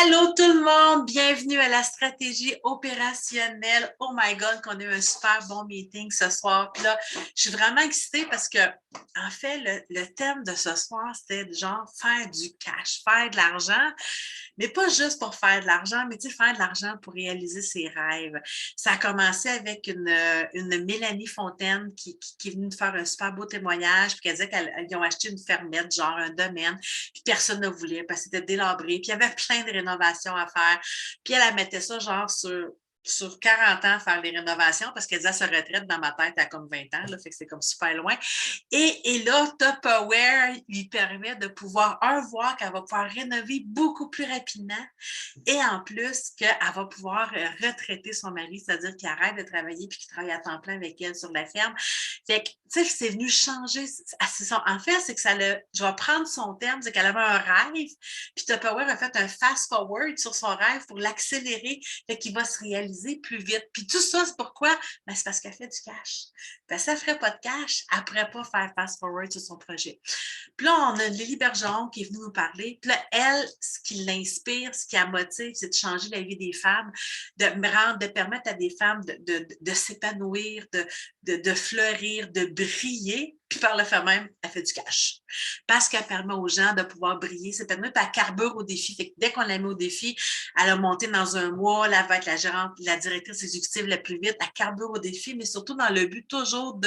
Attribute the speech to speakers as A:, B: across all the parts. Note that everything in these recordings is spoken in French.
A: Allô tout le monde, bienvenue à la stratégie opérationnelle. Oh my God, qu'on a eu un super bon meeting ce soir. Puis là, je suis vraiment excitée parce que, en fait, le thème de ce soir, c'était genre faire du cash, faire de l'argent, mais pas juste pour faire de l'argent, mais tu sais, faire de l'argent pour réaliser ses rêves. Ça a commencé avec une Mélanie Fontaine qui est venue nous faire un super beau témoignage, puis qu'elle disait qu'ils ont acheté une fermette, genre un domaine, puis personne ne voulait parce que c'était délabré, puis il y avait plein de rénovations à faire. Puis elle mettait ça genre sur 40 ans à faire les rénovations parce qu'elle disait à sa retraite dans ma tête à comme 20 ans, là, fait que c'est comme super loin. Et là, Tupperware lui permet de pouvoir, voir qu'elle va pouvoir rénover beaucoup plus rapidement et en plus qu'elle va pouvoir retraiter son mari, c'est-à-dire qu'il arrête de travailler puis qu'il travaille à temps plein avec elle sur la ferme. Fait que, tu sais, c'est venu changer. En fait, c'est que je vais prendre son terme, c'est qu'elle avait un rêve, puis Tupperware a fait un fast-forward sur son rêve pour l'accélérer, fait qu'il va se réaliser plus vite. Puis tout ça, c'est pourquoi? Ben, c'est parce qu'elle fait du cash. Ben, si elle ne ferait pas de cash, elle ne pourrait pas faire fast-forward sur son projet. Puis là, on a Lily Bergeron qui est venue nous parler. Puis là, elle, ce qui l'inspire, ce qui la motive, c'est de changer la vie des femmes, de permettre à des femmes de s'épanouir, de fleurir, de briller. Puis par le fait même, elle fait du cash. Parce qu'elle permet aux gens de pouvoir briller. Ça permet, puis elle carbure au défi. Fait que dès qu'on la met au défi, elle a monté dans un mois, là, elle va être la gérante, la directrice exécutive la plus vite. Elle carbure au défi, mais surtout dans le but toujours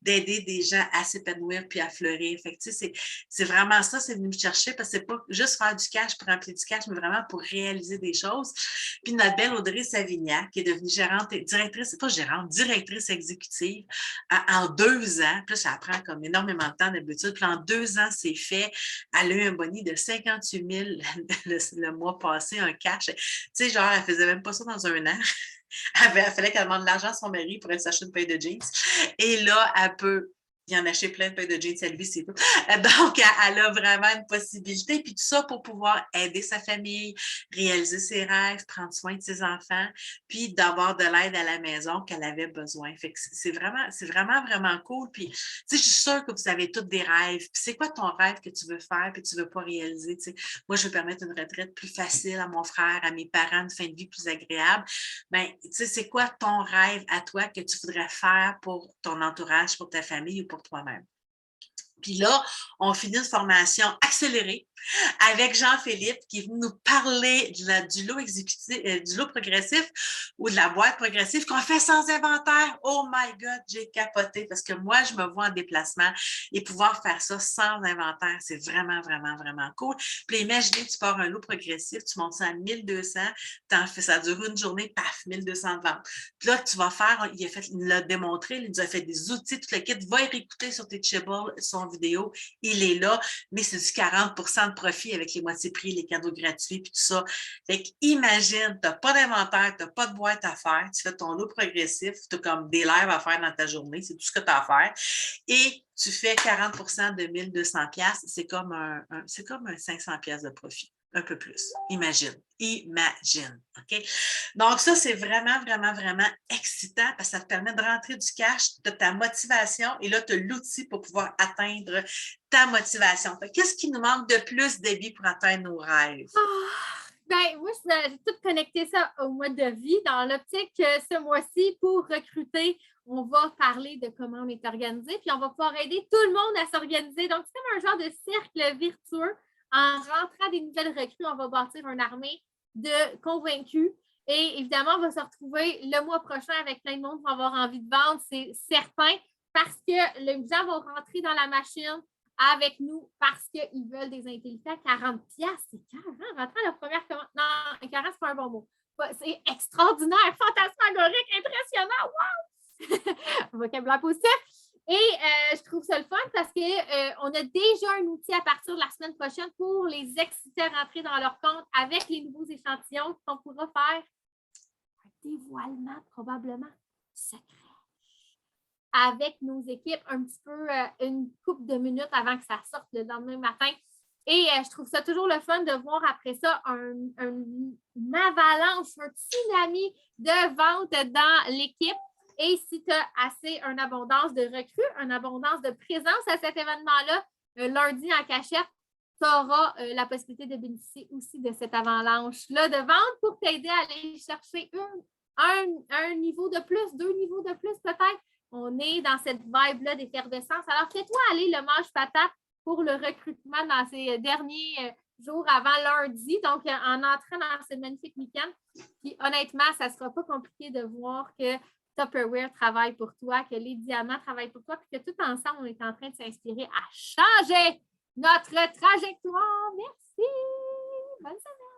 A: d'aider des gens à s'épanouir puis à fleurir. Fait que, tu sais, c'est vraiment ça, c'est venu me chercher parce que c'est pas juste faire du cash pour remplir du cash, mais vraiment pour réaliser des choses. Puis notre belle Audrey Savignac, qui est devenue directrice exécutive en 2 ans. Puis là, ça prend comme énormément de temps d'habitude. Puis en 2 ans, c'est fait. Elle a eu un boni de 58 000 le mois passé, un cash. Tu sais, genre, elle faisait même pas ça dans un an. Il fallait qu'elle demande de l'argent à son mari pour aller s'acheter une paire de jeans. Et là, elle peut y en acheter plein de paires de jeans à lui, c'est tout. Donc, elle a vraiment une possibilité. Puis tout ça pour pouvoir aider sa famille, réaliser ses rêves, prendre soin de ses enfants, puis d'avoir de l'aide à la maison qu'elle avait besoin. Fait que c'est vraiment, vraiment cool. Puis, tu sais, je suis sûre que vous avez tous des rêves. Puis c'est quoi ton rêve que tu veux faire puis tu veux pas réaliser? Tu sais, moi, je veux permettre une retraite plus facile à mon frère, à mes parents, une fin de vie plus agréable. Ben, tu sais, c'est quoi ton rêve à toi que tu voudrais faire pour ton entourage, pour ta famille ou pour toi-même? Puis là, on finit une formation accélérée avec Jean-Philippe qui est venu nous parler du lot exécutif, du lot progressif ou de la boîte progressive qu'on fait sans inventaire. Oh my God, j'ai capoté parce que moi, je me vois en déplacement et pouvoir faire ça sans inventaire, c'est vraiment, vraiment, vraiment cool. Puis imaginez, tu pars un lot progressif, tu montes ça à 1200, ça dure une journée, paf, 1200 de ventes. Puis là, tu vas faire, il l'a démontré, il nous a fait des outils, tout le kit, va y réécouter sur Teachable, son vidéo, il est là, mais c'est du 40 de profit avec les moitiés prix, les cadeaux gratuits, puis tout ça. Fait qu'imagine, tu n'as pas d'inventaire, tu n'as pas de boîte à faire, tu fais ton lot progressif, tu as comme des lives à faire dans ta journée, c'est tout ce que tu as à faire, et tu fais 40 de 1200$, c'est comme un 500$ de profit. Un peu plus. Imagine. OK? Donc, ça, c'est vraiment, vraiment, vraiment excitant parce que ça te permet de rentrer du cash, de ta motivation et là, tu as l'outil pour pouvoir atteindre ta motivation. Qu'est-ce qui nous manque de plus, Debbie, pour atteindre nos rêves?
B: Ben, moi, j'ai tout connecté ça au mode de vie. Dans l'optique que ce mois-ci, pour recruter, on va parler de comment on est organisé, puis on va pouvoir aider tout le monde à s'organiser. Donc, c'est comme un genre de cercle virtueux. En rentrant des nouvelles recrues, on va bâtir une armée de convaincus. Et évidemment, on va se retrouver le mois prochain avec plein de monde qui va avoir envie de vendre, c'est certain, parce que les gens vont rentrer dans la machine avec nous parce qu'ils veulent des intelligents. 40$, c'est 40, rentrant à la première commande. Non, 40, c'est pas un bon mot. C'est extraordinaire, fantasmagorique, impressionnant, wow! Vocabulaire positif. Et je trouve ça le fun parce qu'on a déjà un outil à partir de la semaine prochaine pour les exciter à rentrer dans leur compte avec les nouveaux échantillons qu'on pourra faire un dévoilement probablement secret avec nos équipes un petit peu une couple de minutes avant que ça sorte le lendemain matin. Et je trouve ça toujours le fun de voir après ça une avalanche, un tsunami de vente dans l'équipe. Et si tu as assez une abondance de recrues, une abondance de présence à cet événement-là, lundi en cachette, tu auras la possibilité de bénéficier aussi de cette avalanche-là de vente pour t'aider à aller chercher un niveau de plus, 2 niveaux de plus peut-être. On est dans cette vibe-là d'effervescence. Alors, fais-toi aller le mâche-patate pour le recrutement dans ces derniers jours avant lundi. Donc, en entrant dans ce magnifique week-end, puis honnêtement, ça ne sera pas compliqué de voir que Tupperware travaille pour toi, que les diamants travaillent pour toi, puis que tout ensemble, on est en train de s'inspirer à changer notre trajectoire. Merci. Bonne semaine.